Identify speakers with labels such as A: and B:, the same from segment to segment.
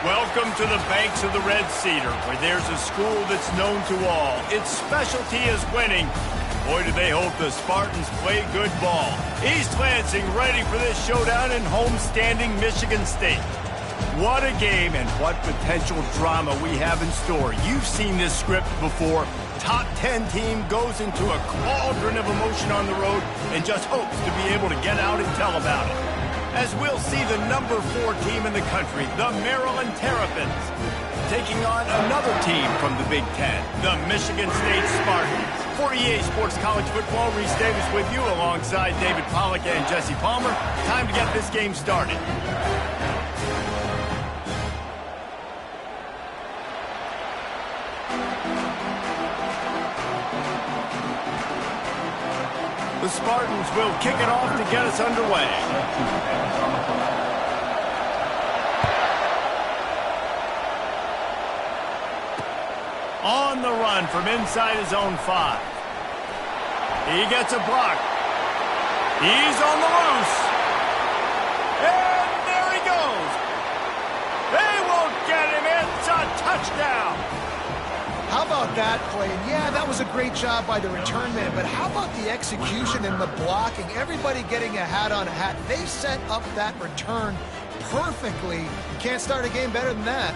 A: Welcome to the banks of the Red Cedar, where there's a school that's known to all. Its specialty is winning. Boy, do they hope the Spartans play good ball. East Lansing ready for this showdown in homestanding Michigan State. What a game and what potential drama we have in store. You've seen this script before. Top 10 team goes into a cauldron of emotion on the road and just hopes to be able to get out and tell about it. As we'll see the number 4 team in the country, the Maryland Terrapins, taking on another team from the Big Ten, the Michigan State Spartans. For EA Sports College Football, Reese Davis with you alongside David Pollack and Jesse Palmer. Time to get this game started. The Spartans will kick it off to get us underway. On the run from inside his own 5. He gets a block. He's on the loose. And there he goes. They won't get him. It's a touchdown.
B: How about that play? And yeah, that was a great job by the return man, but how about the execution and the blocking? Everybody getting a hat on a hat. They set up that return perfectly. You can't start a game better than that.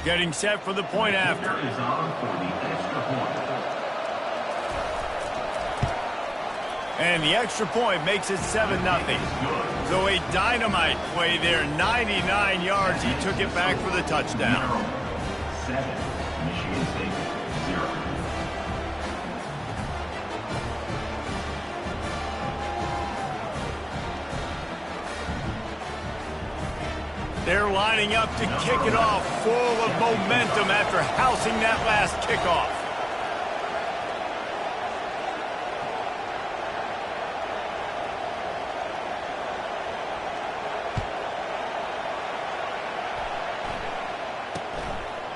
A: Getting set for the point after. And the extra point makes it 7-0. So a dynamite play there, 99 yards. He took it back for the touchdown.
C: 7, Michigan State 0.
A: They're lining up to kick it off, full of momentum after housing that last kickoff.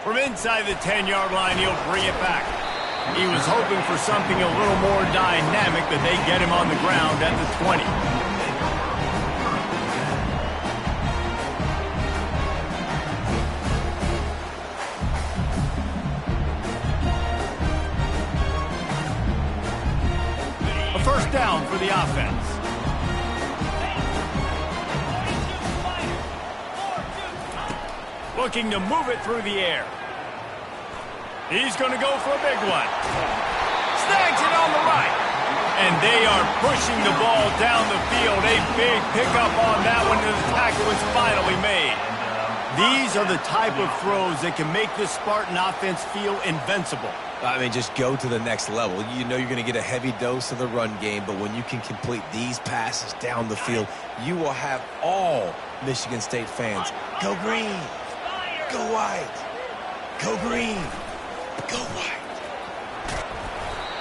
A: From inside the 10-yard line, he'll bring it back. He was hoping for something a little more dynamic, but they get him on the ground at the 20. A first down for the offense. Looking to move it through the air. He's going to go for a big one. Snags it on the right. And they are pushing the ball down the field. A big pickup on that one, and the tackle is finally made. These are the type of throws that can make this Spartan offense feel invincible.
D: I mean, just go to the next level. You know you're going to get a heavy dose of the run game, but when you can complete these passes down the field, you will have all Michigan State fans go green. Go white. Go green. Go white.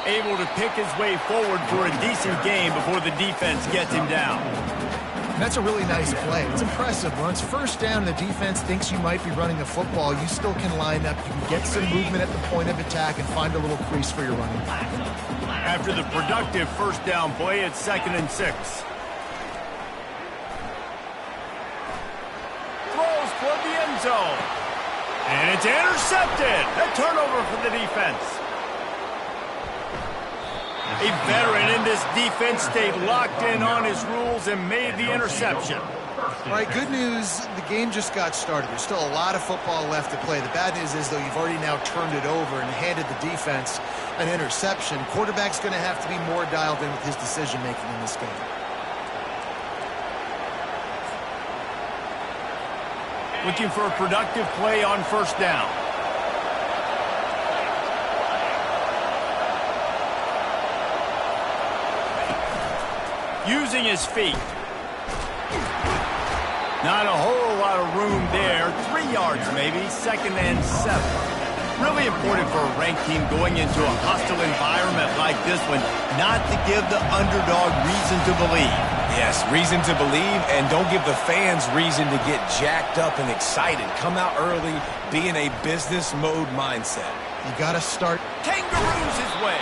A: Able to pick his way forward for a decent game before the defense gets him down.
B: That's a really nice play. It's impressive. When it's first down, the defense thinks you might be running the football. You still can line up. You can get some movement at the point of attack and find a little crease for your running.
A: After the productive first down play, it's 2nd and 6. Throws toward the end zone. And it's intercepted. A turnover for the defense. A veteran in this defense stayed locked in on his rules and made the interception.
B: All right, good news, the game just got started. There's still a lot of football left to play. The bad news is, though, you've already now turned it over and handed the defense an interception. Quarterback's going to have to be more dialed in with his decision-making in this game.
A: Looking for a productive play on first down. Using his feet. Not a whole lot of room there. 3 yards maybe, 2nd and 7. Really important for a ranked team going into a hostile environment like this one, not to give the underdog reason to believe.
D: Yes, reason to believe, and don't give the fans reason to get jacked up and excited. Come out early, be in a business mode mindset.
B: You got to start.
A: Kangaroos his way.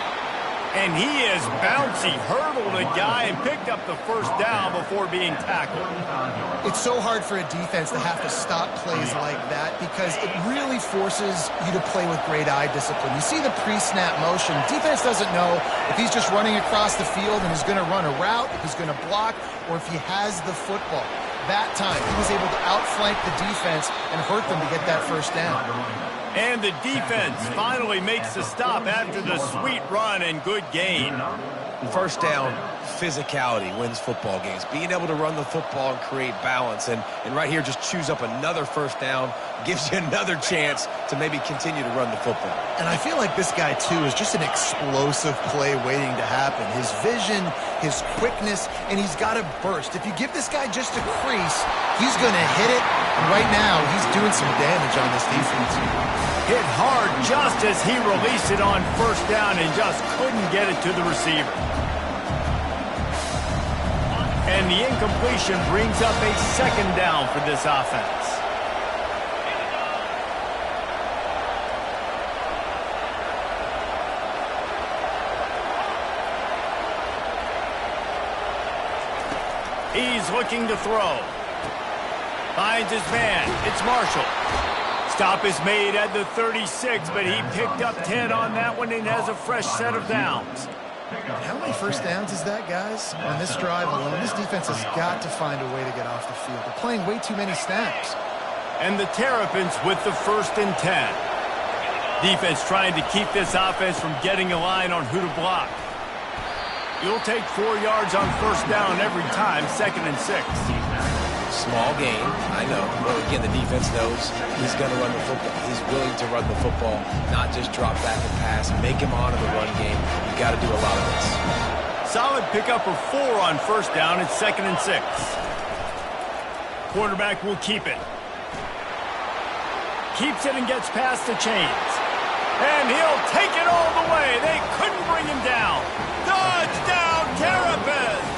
A: And he is bouncy, hurdled a guy and picked up the first down before being tackled.
B: It's so hard for a defense to have to stop plays like that because it really forces you to play with great eye discipline. You see the pre-snap motion. Defense doesn't know if he's just running across the field and he's going to run a route, if he's going to block, or if he has the football. That time, he was able to outflank the defense and hurt them to get that first down.
A: And the defense finally makes the stop after the sweet run and good gain.
D: First down, physicality wins football games. Being able to run the football and create balance. And right here, just choose up another first down, gives you another chance to maybe continue to run the football.
B: And I feel like this guy, too, is just an explosive play waiting to happen. His vision, his quickness, and he's got a burst. If you give this guy just a crease, he's going to hit it. And right now, he's doing some damage on this defense.
A: Hit hard just as he released it on first down and just couldn't get it to the receiver. And the incompletion brings up a second down for this offense. He's looking to throw. Finds his man. It's Marshall. Stop is made at the 36, but he picked up 10 on that one and has a fresh set of downs.
B: How many first downs is that, guys? On this drive alone, this defense has got to find a way to get off the field. They're playing way too many snaps.
A: And the Terrapins with the 1st and 10. Defense trying to keep this offense from getting a line on who to block. You'll take 4 yards on first down every time, 2nd and 6.
D: Small gain, I know. But again, the defense knows he's going to run the football. He's willing to run the football, not just drop back and pass, make him honor the run game. You got to do a lot of this.
A: Solid pickup of 4 on first down. It's 2nd and 6. Quarterback will keep it. Keeps it and gets past the chains. And he'll take it all the way. They couldn't bring him down. Touchdown, Terrapins!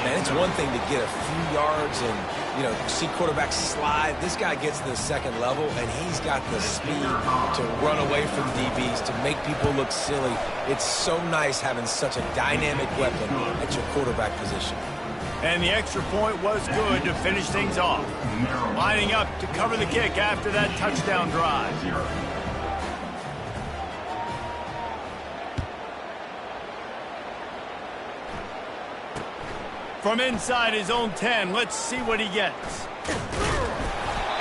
D: Man, it's one thing to get a few yards and, you know, see quarterbacks slide. This guy gets to the second level, and he's got the speed to run away from DBs, to make people look silly. It's so nice having such a dynamic weapon at your quarterback position.
A: And the extra point was good to finish things off. Lining up to cover the kick after that touchdown drive. From inside his own 10, let's see what he gets.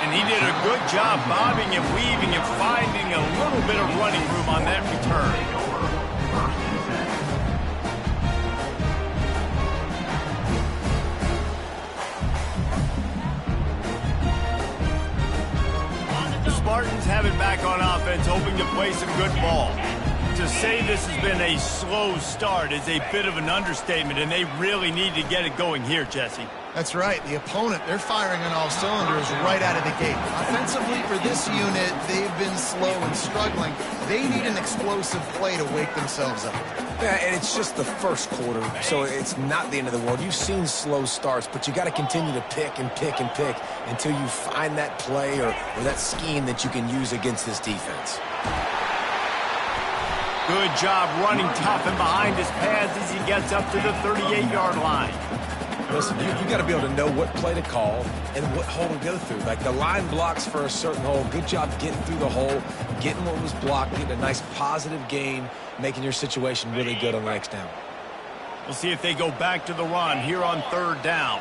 A: And he did a good job bobbing and weaving and finding a little bit of running room on that return. The Spartans have it back on offense, hoping to play some good ball. To say this has been a slow start is a bit of an understatement, and they really need to get it going here, Jesse.
B: That's right. The opponent, they're firing on all cylinders right out of the gate. Offensively, for this unit, they've been slow and struggling. They need an explosive play to wake themselves up.
D: Yeah, and it's just the first quarter, so it's not the end of the world. You've seen slow starts, but you got to continue to pick and pick and pick until you find that play or that scheme that you can use against this defense.
A: Good job running tough and behind his pads as he gets up to the 38-yard line.
D: Listen, you got to be able to know what play to call and what hole to go through. Like the line blocks for a certain hole. Good job getting through the hole, getting what was blocked, getting a nice positive gain, making your situation really good on the next down.
A: We'll see if they go back to the run here on 3rd down.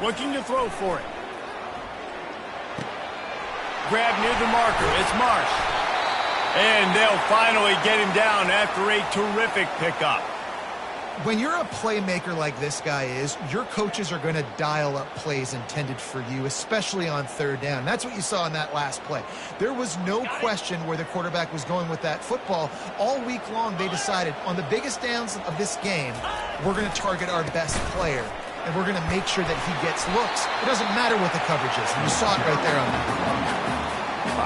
A: Looking to throw for it. Grab near the marker. It's Marsh. And they'll finally get him down after a terrific pickup.
B: When you're a playmaker like this guy is, your coaches are going to dial up plays intended for you, especially on 3rd down. That's what you saw in that last play. There was no question where the quarterback was going with that football. All week long, they decided on the biggest downs of this game, we're going to target our best player, and we're going to make sure that he gets looks. It doesn't matter what the coverage is. And you saw it right there on that.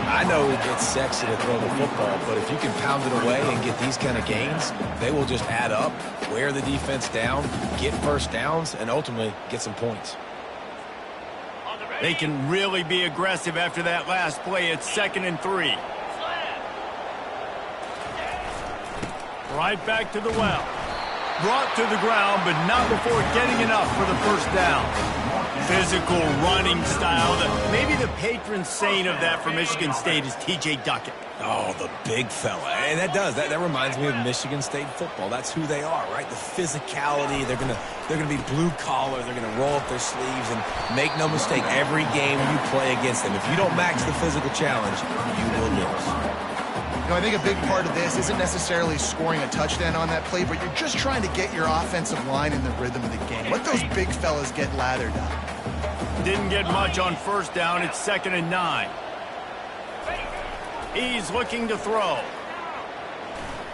D: I know it gets sexy to throw the football, but if you can pound it away and get these kind of gains, they will just add up, wear the defense down, get first downs, and ultimately get some points.
A: They can really be aggressive after that last play. It's 2nd and 3. Right back to the well. Brought to the ground, but not before getting enough for the first down. Physical running style. Maybe the patron saint of that for Michigan State is T.J. Duckett.
D: Oh, the big fella. And that reminds me of Michigan State football. That's who they are, right? The physicality. They're gonna be blue collar. They're gonna roll up their sleeves, and make no mistake, every game you play against them, if you don't match the physical challenge, you will lose.
B: You know, I think a big part of this isn't necessarily scoring a touchdown on that play, but you're just trying to get your offensive line in the rhythm of the game. Let those big fellas get lathered up.
A: Didn't get much on first down. It's 2nd and 9. He's looking to throw.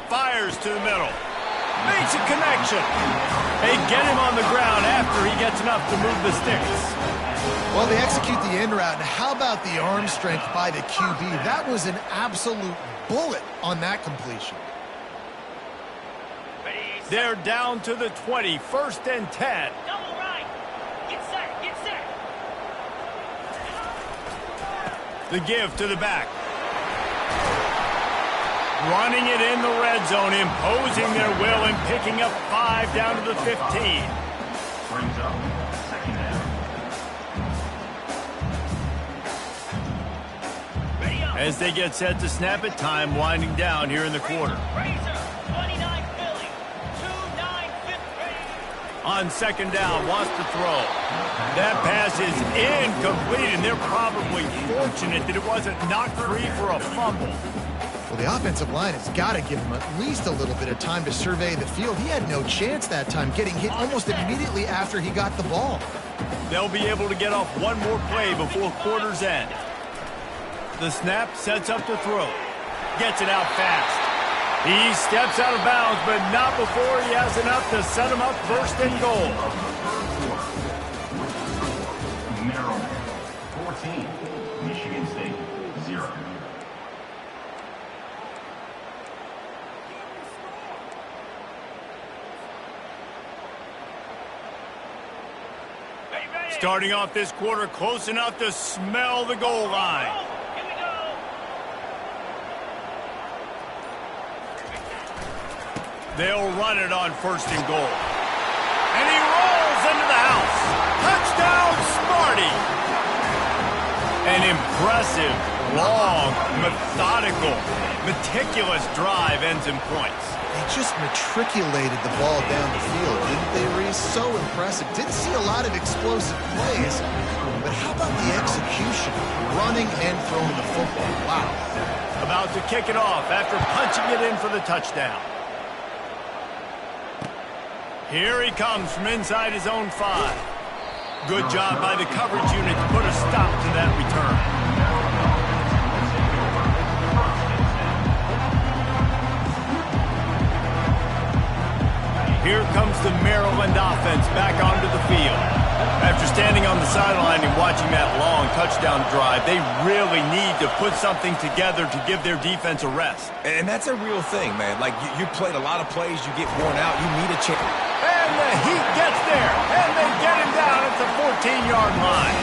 A: Fires to the middle. Makes a connection. They get him on the ground after he gets enough to move the sticks.
B: Well, they execute the in route, and how about the arm strength by the QB? That was an absolute bullet on that completion.
A: They're down to the 20, 1st and 10.
E: Double right. Get set, get set.
A: The give to the back. Running it in the red zone, imposing their will and picking up 5 down to the 15.
C: Brings up 2nd down.
A: As they get set to snap it, time winding down here in the quarter.
E: Razor, 29 Philly, 2-9
A: On 2nd down, wants to throw. That pass is incomplete, and they're probably fortunate that it wasn't knocked free for a fumble.
B: Well, the offensive line has got to give him at least a little bit of time to survey the field. He had no chance that time, getting hit almost immediately after he got the ball.
A: They'll be able to get off one more play before quarter's end. The snap sets up to throw. Gets it out fast. He steps out of bounds, but not before he has enough to set him up 1st and goal.
C: Maryland 14, Michigan State 0.
A: Starting off this quarter close enough to smell the goal line.
E: Here we go.
A: They'll run it on 1st and goal. And he rolls into the house. Touchdown, Sparty. An impressive, long, methodical, meticulous drive ends in points.
B: They just matriculated the ball down the field, didn't they, Reese? So impressive. Didn't see a lot of explosive plays, but how about the execution, running and throwing the football? Wow.
A: About to kick it off after punching it in for the touchdown. Here he comes from inside his own 5. Good job by the coverage unit to put a stop to that return. Here comes the Maryland offense back onto the field. After standing on the sideline and watching that long touchdown drive, they really need to put something together to give their defense a rest.
D: And that's a real thing, man. Like, you played a lot of plays, you get worn out, you need a chance.
A: And the heat gets there, and they get him down at the 14-yard line.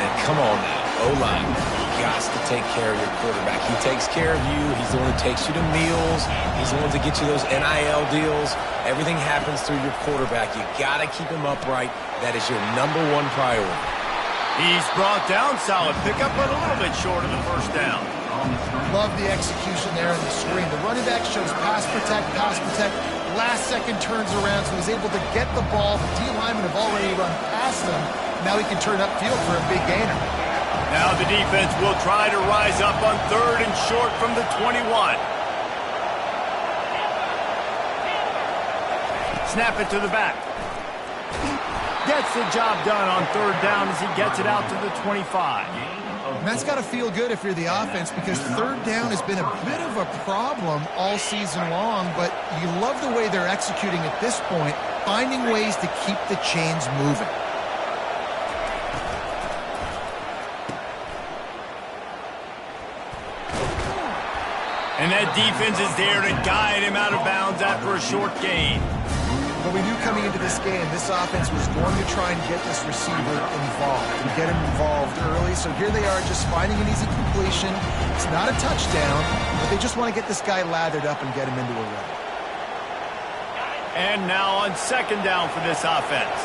D: And come on now, O-line, you got to take care of your quarterback. He takes care of you. He's the one who takes you to meals. He's the one to get you those NIL deals. Everything happens through your quarterback. You got to keep him upright. That is your #1 priority.
A: He's brought down, solid pickup, but a little bit short of the first down.
B: Love the execution there in the screen. The running back shows pass protect, last second turns around, so he's able to get the ball. The D linemen have already run past him. Now he can turn upfield for a big gainer.
A: Now the defense will try to rise up on 3rd and short from the 21. Snap it to the back. Gets the job done on 3rd down as he gets it out to the 25.
B: And that's got to feel good if you're the offense, because 3rd down has been a bit of a problem all season long, but you love the way they're executing at this point, finding ways to keep the chains moving. And that defense is there to guide him out of bounds after a short gain. Well, we knew coming into this game, this offense was going to try and get this receiver involved and get him involved early. So here they are just finding an easy completion. It's not a touchdown, but they just want to get this guy lathered up and get him into a run.
A: And now on second down for this offense.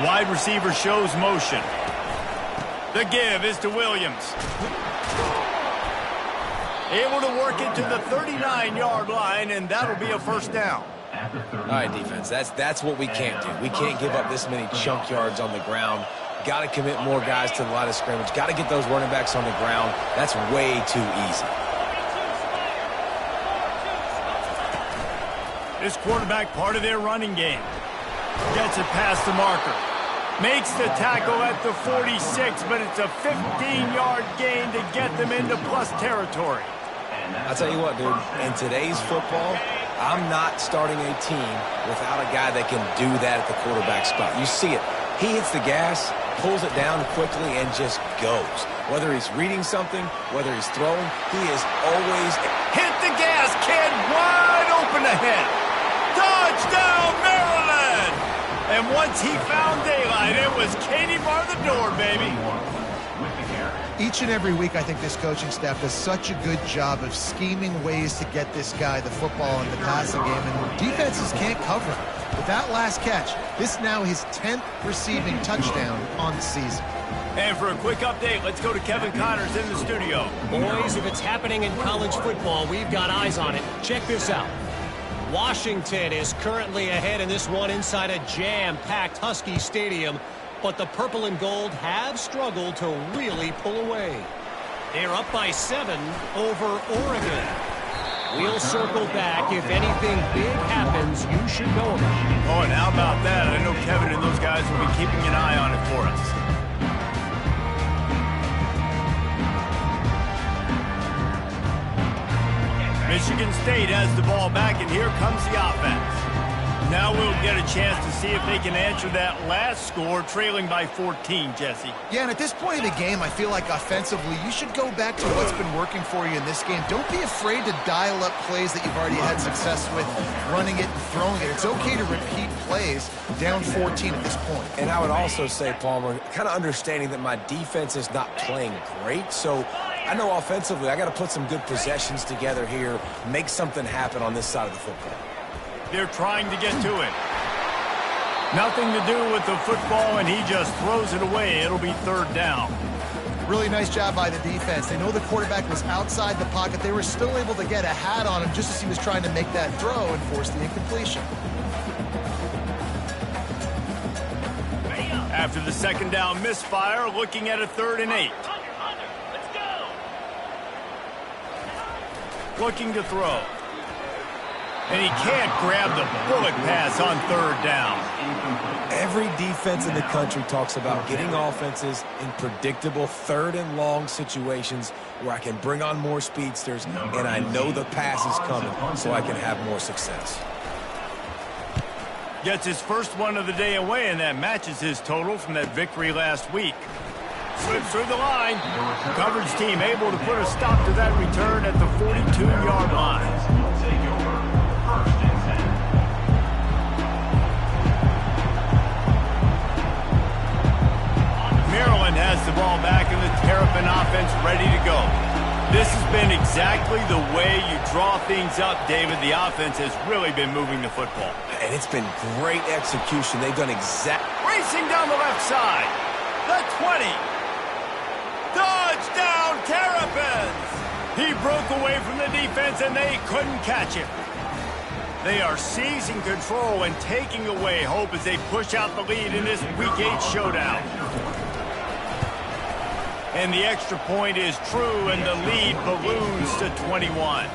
A: Wide receiver shows motion. The give is to Williams. Able to work it to the 39-yard line, and that'll be a first down.
D: All right, defense, that's what we can't do. We can't give up this many chunk yards on the ground. Got to commit more guys to the line of scrimmage. Got to get those running backs on the ground. That's way too easy.
A: This quarterback part of their running game. Gets it past the marker. Makes the tackle at the 46, but it's a 15-yard gain to get them into plus territory.
D: I'll tell you what, dude, in today's football, I'm not starting a team without a guy that can do that at the quarterback spot. You see it. He hits the gas, pulls it down quickly, and just goes. Whether he's reading something, whether he's throwing, he is always...
A: Hit the gas, kid! Wide open ahead! Touchdown, Maryland! And once he found daylight, it was Katie bar the door, baby.
B: Each and every week, I think this coaching staff does such a good job of scheming ways to get this guy the football in the passing game, and defenses can't cover him. With that last catch, this now his 10th receiving touchdown on the season.
A: And for a quick update, let's go to Kevin Connors in the studio.
F: Boys, if it's happening in college football, we've got eyes on it. Check this out. Washington is currently ahead in this one inside a jam-packed Husky Stadium, but the purple and gold have struggled to really pull away. They're up by 7 over Oregon. We'll circle back. If anything big happens, you should know about it.
A: Oh, and how about that? I know Kevin and those guys will be keeping an eye on it for us. Michigan State has the ball back, and here comes the offense. Now we'll get a chance to see if they can answer that last score, trailing by 14, Jesse.
B: Yeah, and at this point in the game, I feel like offensively, you should go back to what's been working for you in this game. Don't be afraid to dial up plays that you've already had success with, running it and throwing it. It's okay to repeat plays down 14 at this point.
D: And I would also say, Palmer, kind of understanding that my defense is not playing great, so I know offensively I got to put some good possessions together here, make something happen on this side of the football.
A: They're trying to get to it. Nothing to do with the football, and he just throws it away. It'll be third down.
B: Really nice job by the defense. They know the quarterback was outside the pocket. They were still able to get a hat on him just as he was trying to make that throw and force the incompletion.
A: After the second down misfire, looking at a 3rd and 8.
E: Let's go.
A: Looking to throw. And he can't grab the bullet pass on 3rd down.
D: Every defense in the country talks about getting offenses in predictable 3rd and long situations where I can bring on more speedsters and I know the pass is coming so I can have more success.
A: Gets his first one of the day away, and that matches his total from that victory last week. Slips through the line. Coverage team able to put a stop to that return at the 42-yard line. Maryland has the ball back and the Terrapin offense ready to go. This has been exactly the way you draw things up, David. The offense has really been moving the football.
D: And it's been great execution. They've done
A: Racing down the left side. The 20. Touchdown, Terrapins! He broke away from the defense and they couldn't catch him. They are seizing control and taking away hope as they push out the lead in this Week 8 showdown. And the extra point is true, and the lead balloons to 21.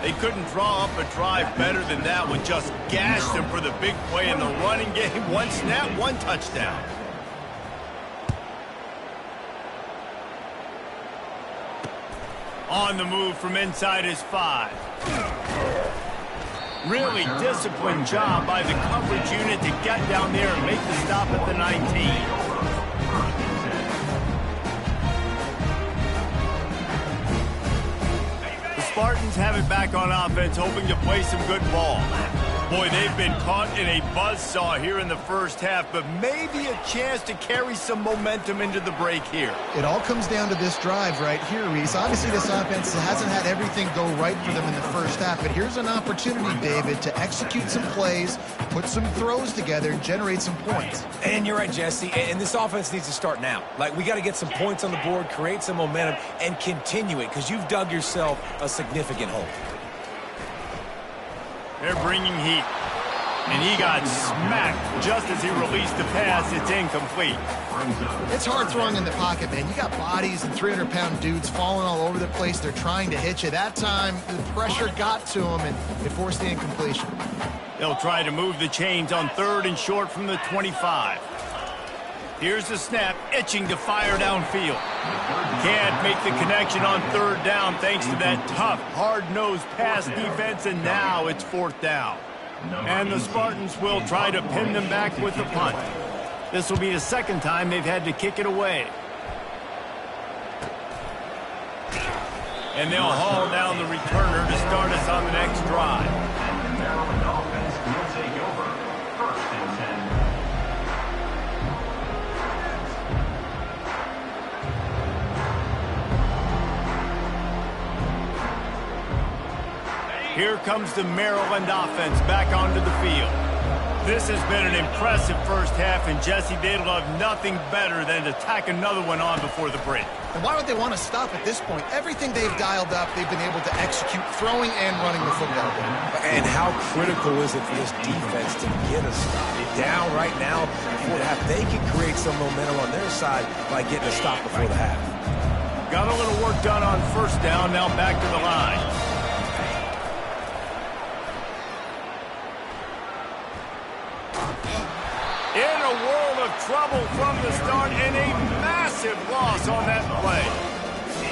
A: They couldn't draw up a drive better than that one. Just gashed them for the big play in the running game. One snap, one touchdown. On the move from inside his 5. Really disciplined job by the coverage unit to get down there and make the stop at the 19. Spartans have it back on offense, hoping to play some good ball. Boy, they've been caught in a buzzsaw here in the first half, but maybe a chance to carry some momentum into the break here.
B: It all comes down to this drive right here, Reese. Obviously, this offense hasn't had everything go right for them in the first half, but here's an opportunity, David, to execute some plays, put some throws together, and generate some points.
D: And you're right, Jesse, and this offense needs to start now. Like, we got to get some points on the board, create some momentum, and continue it, because you've dug yourself a significant hole.
A: They're bringing heat. And he got smacked just as he released the pass. It's incomplete.
B: It's hard throwing in the pocket, man. You got bodies and 300-pound dudes falling all over the place. They're trying to hit you. That time, the pressure got to him, and it forced the incompletion.
A: They'll try to move the chains on 3rd and short from the 25. Here's the snap, itching to fire downfield. Can't make the connection on 3rd down thanks to that tough, hard-nosed pass defense, and now it's 4th down. And the Spartans will try to pin them back with the punt. This will be the 2nd time they've had to kick it away. And they'll haul down the returner to start us on the next drive.
C: And the Maryland offense will take over. 1st and 10.
A: Here comes the Maryland offense back onto the field. This has been an impressive first half, and Jesse, they'd love nothing better than to tack another one on before the break.
B: And why would they want to stop at this point? Everything they've dialed up, they've been able to execute, throwing and running the football.
D: And how critical is it for this defense to get a stop? Down right now before the half. They can create some momentum on their side by getting a stop before the half.
A: Got a little work done on 1st down, now back to the line. In a world of trouble from the start, and a massive loss on that play.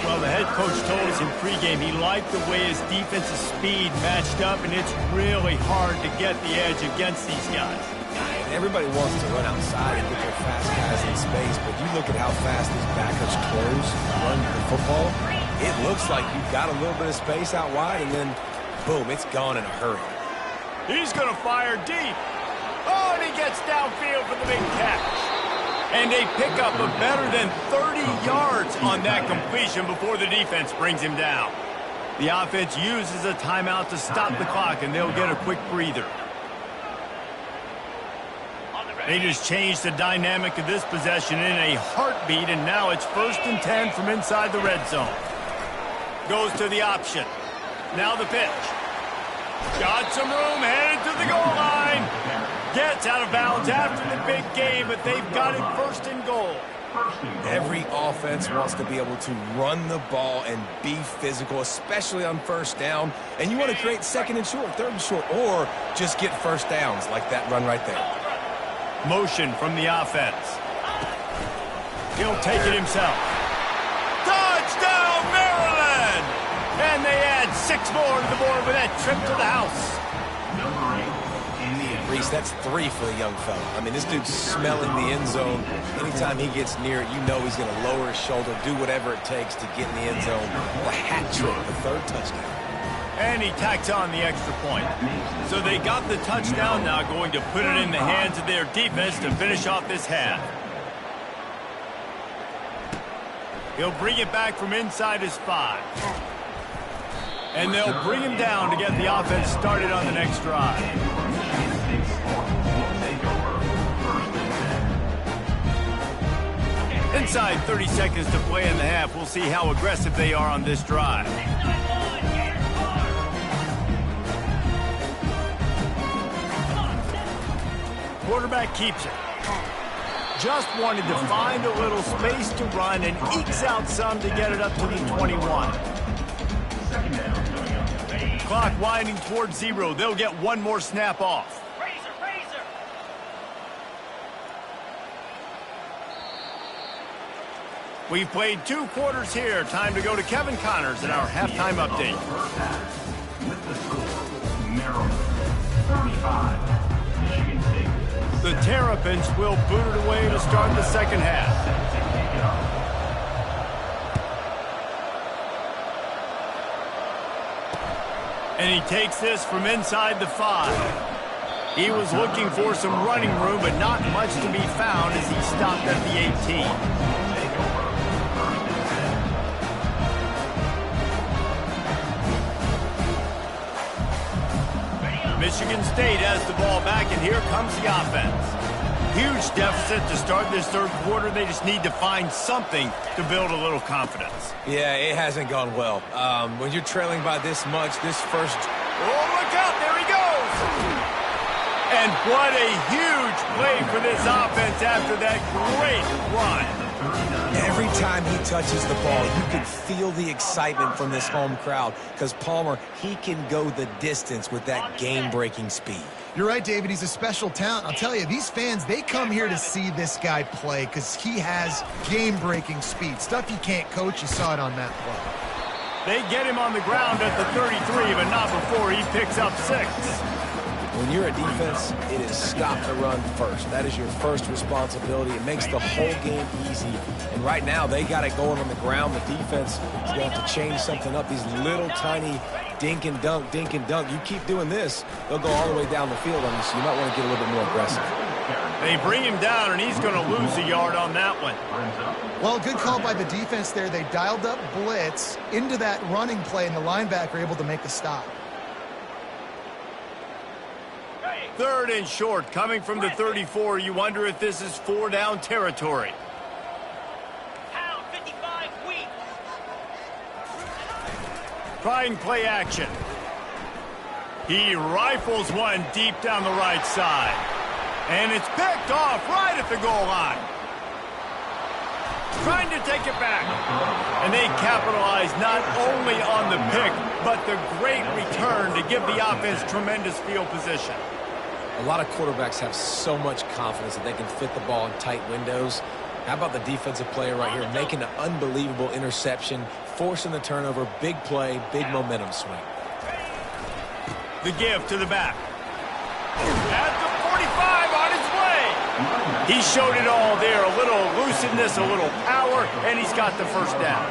A: Well, the head coach told us in pregame he liked the way his defensive speed matched up, and it's really hard to get the edge against these guys.
D: And everybody wants to run outside and get their fast guys in space, but you look at how fast these backers close, run the football, it looks like you've got a little bit of space out wide, and then, boom, it's gone in a hurry.
A: He's going to fire deep. Oh, and he gets downfield for the big catch. And they pick up a better than 30 yards on that completion before the defense brings him down. The offense uses a timeout to stop the clock, and they'll get a quick breather. They just changed the dynamic of this possession in a heartbeat, and now it's 1st and 10 from inside the red zone. Goes to the option. Now the pitch. Got some room, headed to the goal line. Gets out of bounds after the big game, but they've got it 1st and goal.
D: Every offense wants to be able to run the ball and be physical, especially on 1st down. And you want to create 2nd and short, 3rd and short, or just get 1st downs like that run right there.
A: Motion from the offense. He'll take it himself. Touchdown, Maryland! And they add 6 more to the board with that trip to the house.
C: Number 8.
D: Reese, that's 3 for the young fella. I mean, this dude's smelling the end zone. Anytime he gets near it, you know he's going to lower his shoulder, do whatever it takes to get in the end zone. A hat trick, the 3rd touchdown.
A: And he tacks on the extra point. So they got the touchdown, now going to put it in the hands of their defense to finish off this half. He'll bring it back from inside his 5. And they'll bring him down to get the offense started on the next drive. Inside 30 seconds to play in the half. We'll see how aggressive they are on this drive. Quarterback keeps it. Just wanted to find a little space to run and ekes out some to get it up to the 21. Clock winding towards 0. They'll get one more snap off. We've played 2 quarters here. Time to go to Kevin Connors in our halftime update.
C: With the score, Maryland 35, Michigan State.
A: The Terrapins will boot it away to start the second half. And he takes this from inside the 5. He was looking for some running room, but not much to be found as he stopped at the 18. Michigan State has the ball back, and here comes the offense. Huge deficit to start this third quarter. They just need to find something to build a little confidence.
D: Yeah, it hasn't gone well. When you're trailing by this much, this first...
A: Oh, look out! There he goes! And what a huge play for this offense after that great run.
D: Every time he touches the ball, you can feel the excitement from this home crowd because Palmer, he can go the distance with that game-breaking speed.
B: You're right, David. He's a special talent. I'll tell you, these fans, they come here to see this guy play because he has game-breaking speed. Stuff you can't coach. You saw it on that play.
A: They get him on the ground at the 33, but not before he picks up 6.
D: When you're a defense, it is stop the run first. That is your first responsibility. It makes the whole game easy. And right now, they got it going on the ground. The defense is going to have to change something up. These little tiny dink and dunk, dink and dunk. You keep doing this, they'll go all the way down the field on you, so you might want to get a little bit more aggressive.
A: They bring him down, and he's going to lose a yard on that one.
B: Well, good call by the defense there. They dialed up blitz into that running play, and the linebacker able to make the stop.
A: Third and short, coming from the 34. You wonder if this is 4-down territory.
E: Pound 55 weak.
A: Trying play action. He rifles one deep down the right side. And it's picked off right at the goal line. Trying to take it back. And they capitalize not only on the pick, but the great return to give the offense tremendous field position.
D: A lot of quarterbacks have so much confidence that they can fit the ball in tight windows. How about the defensive player right here making an unbelievable interception, forcing the turnover, big play, big momentum swing.
A: The give to the back. At the 45 on his way. He showed it all there. A little elusiveness, a little power, and he's got the first down.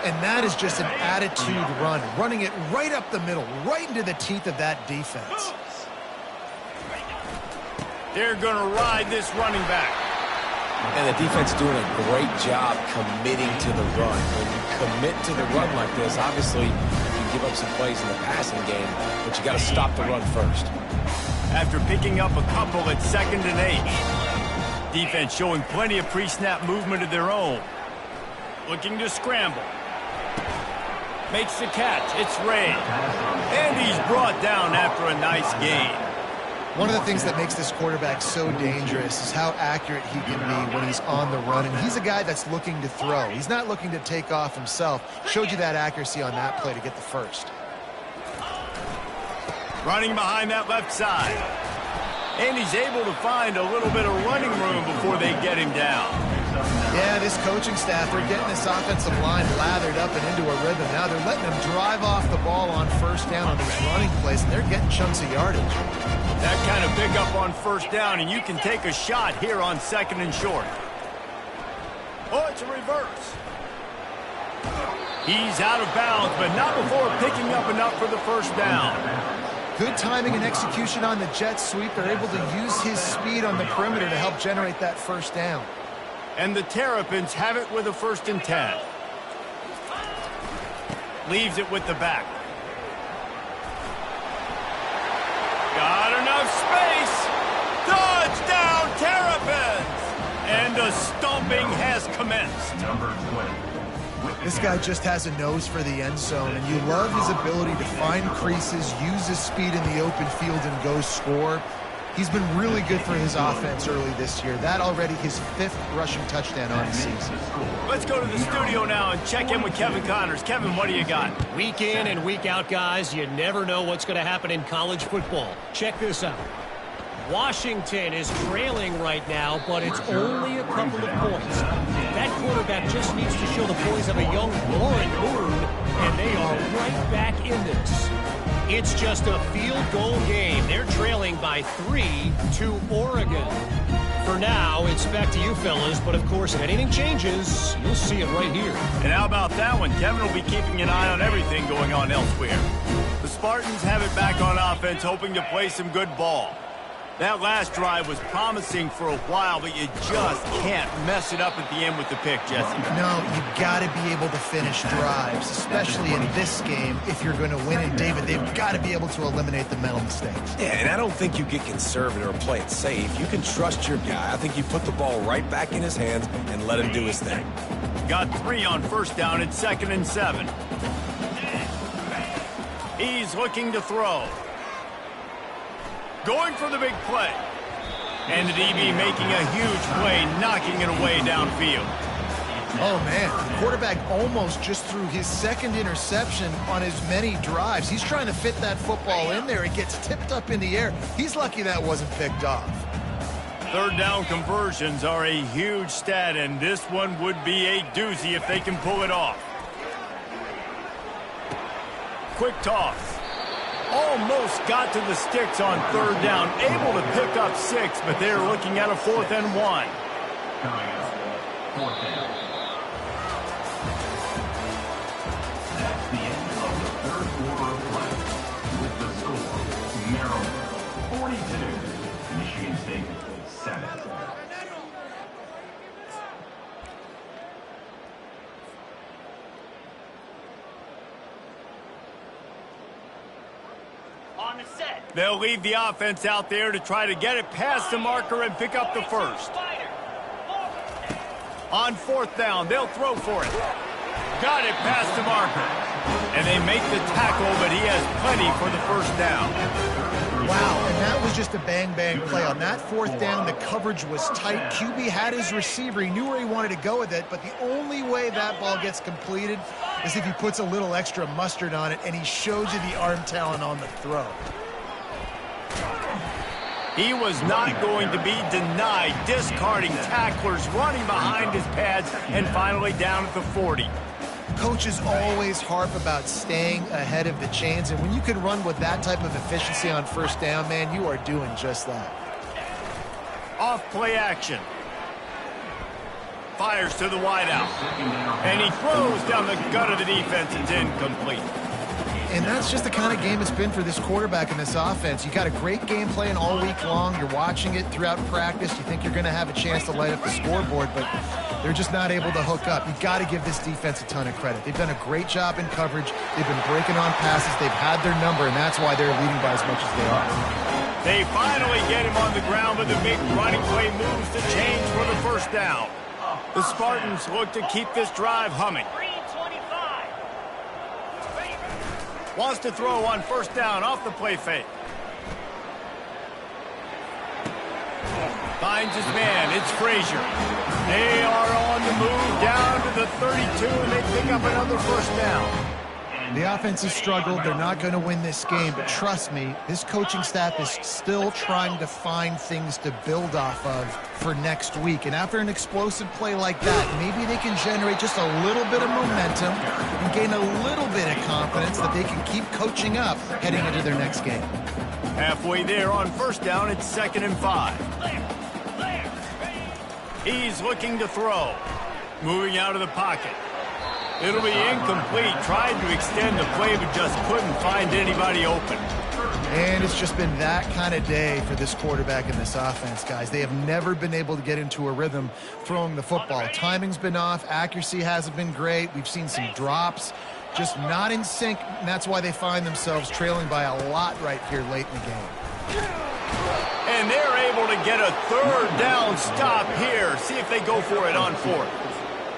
B: And that is just an attitude run, running it right up the middle, right into the teeth of that defense.
A: They're going to ride this running back.
D: And the defense doing a great job committing to the run. When you commit to the run like this, obviously you can give up some plays in the passing game, but you got to stop the run first.
A: After picking up a couple at 2nd and 8. Defense showing plenty of pre-snap movement of their own. Looking to scramble. Makes the catch. It's Ray. And he's brought down after a nice gain.
B: One of the things that makes this quarterback so dangerous is how accurate he can be when he's on the run. And he's a guy that's looking to throw. He's not looking to take off himself. Showed you that accuracy on that play to get the first.
A: Running behind that left side. And he's able to find a little bit of running room before they get him down.
B: Yeah, this coaching staff, they're getting this offensive line lathered up and into a rhythm. Now they're letting them drive off the ball on first down on these running plays, and they're getting chunks of yardage.
A: That kind of pickup on first down, and you can take a shot here on 2nd and short. Oh, it's a reverse. He's out of bounds, but not before picking up enough for the first down.
B: Good timing and execution on the jet sweep. They're able to use his speed on the perimeter to help generate that first down.
A: And the Terrapins have it with a 1st and 10. Leaves it with the back. Got enough space. Touchdown, Terrapins! And a stomping has commenced.
C: Number 20.
B: This guy just has a nose for the end zone, and you love his ability to find creases, use his speed in the open field, and go score. He's been really good for his offense early this year. That already his 5th rushing touchdown on the season.
A: Let's go to the studio now and check in with Kevin Connors. Kevin, what do you got?
F: Week in and week out, guys, you never know what's going to happen in college football. Check this out. Washington is trailing right now, but it's only a couple of points. That quarterback just needs to show the boys of a young Warren Moon, and they are right back in this. It's just a field goal game. They're trailing by 3 to Oregon. For now, it's back to you fellas, but of course, if anything changes, you'll see it right here.
A: And how about that one? Kevin will be keeping an eye on everything going on elsewhere. The Spartans have it back on offense, hoping to play some good ball. That last drive was promising for a while, but you just can't mess it up at the end with the pick, Jesse.
B: No, you've got to be able to finish drives, especially in this game if you're going to win. And, David, they've got to be able to eliminate the mental mistakes.
D: Yeah, and I don't think you get conservative or play it safe. You can trust your guy. I think you put the ball right back in his hands and let him do his thing.
A: Got 3 on first down at 2nd and 7. He's looking to throw. Going for the big play. And the DB making a huge play, knocking it away downfield.
B: Oh, man, the quarterback almost just threw his second interception on as many drives. He's trying to fit that football in there. It gets tipped up in the air. He's lucky that wasn't picked off.
A: Third down conversions are a huge stat, and this one would be a doozy if they can pull it off. Quick toss. Almost got to the sticks on third down. Able to pick up 6, but they're looking at a 4th and 1.
C: Coming up, 4th down. That's the end of the third quarter of play. With the score, Maryland 42, Michigan State 7.
E: On the set.
A: They'll leave the offense out there to try to get it past the marker and pick up the first. On 4th down, they'll throw for it. Got it past the marker. And they make the tackle, but he has plenty for the first down.
B: Wow, and that was just a bang-bang play. On that 4th down, the coverage was tight. QB had his receiver. He knew where he wanted to go with it, but the only way that ball gets completed is if he puts a little extra mustard on it, and he shows you the arm talent on the throw.
A: He was not going to be denied, discarding tacklers, running behind his pads, and finally down at the 40.
B: Coaches always harp about staying ahead of the chains, and when you can run with that type of efficiency on first down, man, you are doing just that.
A: Off play action. Fires to the wideout. And he throws down the gut of the defense. It's incomplete.
B: And that's just the kind of game it's been for this quarterback in this offense. You got a great game plan all week long. You're watching it throughout practice. You think you're going to have a chance to light up the scoreboard, but they're just not able to hook up. You got to give this defense a ton of credit. They've done a great job in coverage. They've been breaking on passes. They've had their number, and that's why they're leading by as much as they are.
A: They finally get him on the ground, but the big running play moves the chains for the first down. The Spartans look to keep this drive humming. Wants to throw on first down off the play fake. Finds his man. It's Frazier. They are on the move down to the 32, and they pick up another first down.
B: The offense has struggled. They're not going to win this game, but trust me, this coaching staff is still trying to find things to build off of for next week. And after an explosive play like that, maybe they can generate just a little bit of momentum and gain a little bit of confidence that they can keep coaching up heading into their next game.
A: Halfway there on first down, it's 2nd and 5. He's looking to throw. Moving out of the pocket. It'll be incomplete. Tried to extend the play, but just couldn't find anybody open.
B: And it's just been that kind of day for this quarterback in this offense, guys. They have never been able to get into a rhythm throwing the football. Timing's been off. Accuracy hasn't been great. We've seen some drops. Just not in sync, and that's why they find themselves trailing by a lot right here late in the game.
A: And they're able to get a third down stop here. See if they go for it on 4th.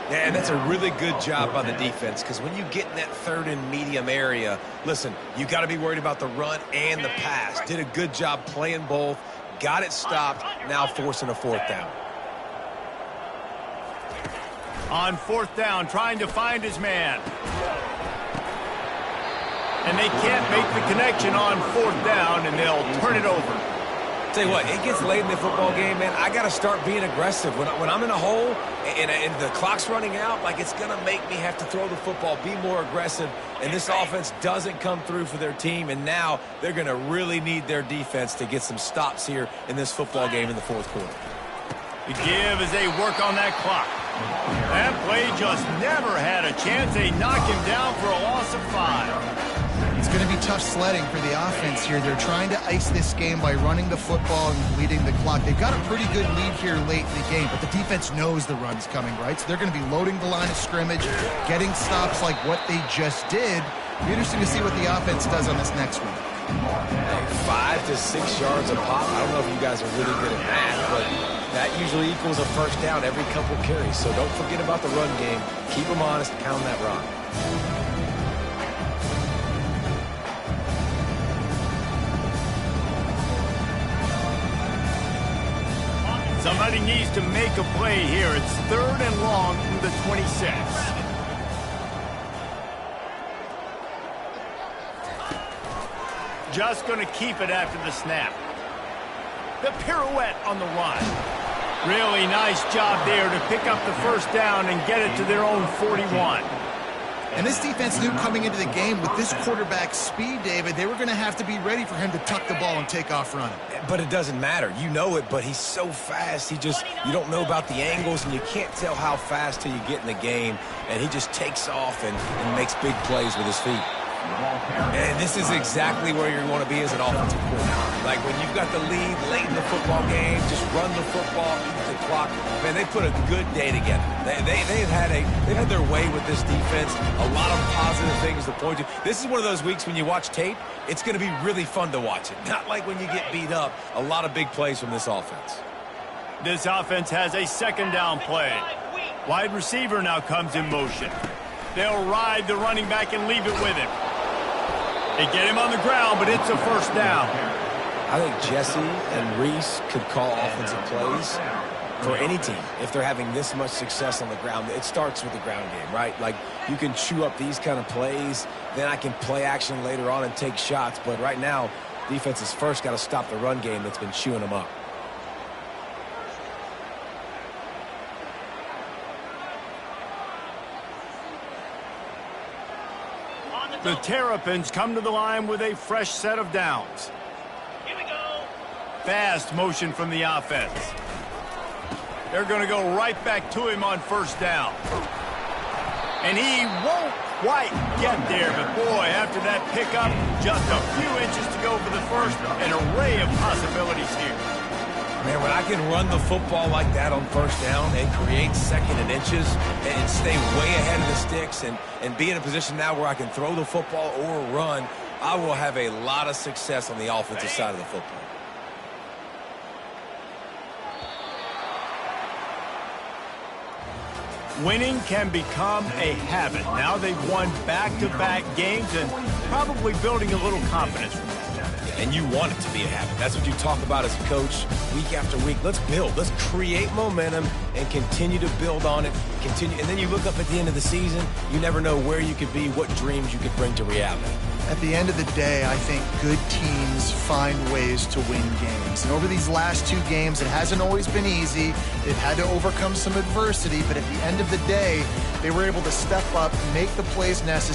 D: Yeah, and that's a really good job by the defense, because when you get in that 3rd and medium area, listen, you got to be worried about the run and the pass. Did a good job playing both, got it stopped, now forcing a 4th down.
A: On 4th down, trying to find his man. And they can't make the connection on 4th down, and they'll turn it over.
D: Tell you what, it gets late in the football game, man. I got to start being aggressive. When I'm in a hole and the clock's running out, like, it's going to make me have to throw the football, be more aggressive. And this offense doesn't come through for their team, and now they're going to really need their defense to get some stops here in this football game in the 4th quarter.
A: The give as they work on that clock. That play just never had a chance. They knock him down for a loss of 5.
B: It's It's going to be tough sledding for the offense here. They're trying to ice this game by running the football and leading the clock. They've got a pretty good lead here late in the game, but the defense knows the run's coming, right? So they're going to be loading the line of scrimmage, getting stops like what they just did. It'll be interesting to see what the offense does on this next one.
D: 5 to 6 yards a pop. I don't know if you guys are really good at math, but that usually equals a first down every couple carries. So don't forget about the run game. Keep them honest, pound that rock.
A: Somebody needs to make a play here. It's 3rd and long from the 26. Just going to keep it after the snap. The pirouette on the run. Really nice job there to pick up the first down and get it to their own 41.
B: And this defense knew coming into the game with this quarterback's speed, David, they were going to have to be ready for him to tuck the ball and take off running.
D: But it doesn't matter. You know it, but he's so fast. You don't know about the angles, and you can't tell how fast till you get in the game. And he just takes off and makes big plays with his feet. And this is exactly where you want to be as an offensive coordinator. Like when you've got the lead late in the football game, just run the football, eat the clock. Man, they put a good day together. They've had their way with this defense. A lot of positive things to point to. This is one of those weeks when you watch tape, it's going to be really fun to watch it. Not like when you get beat up. A lot of big plays from this offense.
A: This offense has a 2nd down play. Wide receiver now comes in motion. They'll ride the running back and leave it with him. They get him on the ground, but it's a first down.
D: I think Jesse and Reese could call offensive plays for any team if they're having this much success on the ground. It starts with the ground game, right? Like you can chew up these kind of plays, then I can play action later on and take shots. But right now, defense has first got to stop the run game that's been chewing them up.
A: The Terrapins come to the line with a fresh set of downs.
E: Here we go.
A: Fast motion from the offense. They're going to go right back to him on first down. And he won't quite get there, but boy, after that pickup, just a few inches to go for the first. An array of possibilities here.
D: Man, when I can run the football like that on first down and create 2nd and inches and stay way ahead of the sticks and be in a position now where I can throw the football or run, I will have a lot of success on the offensive side of the football.
A: Winning can become a habit. Now they've won back-to-back games and probably building a little confidence from that.
D: And you want it to be a habit. That's what you talk about as a coach week after week. Let's build. Let's create momentum and continue to build on it. And then you look up at the end of the season, you never know where you could be, what dreams you could bring to reality.
B: At the end of the day, I think good teams find ways to win games. And over these last 2 games, it hasn't always been easy. They've had to overcome some adversity, but at the end of the day, they were able to step up, make the plays necessary.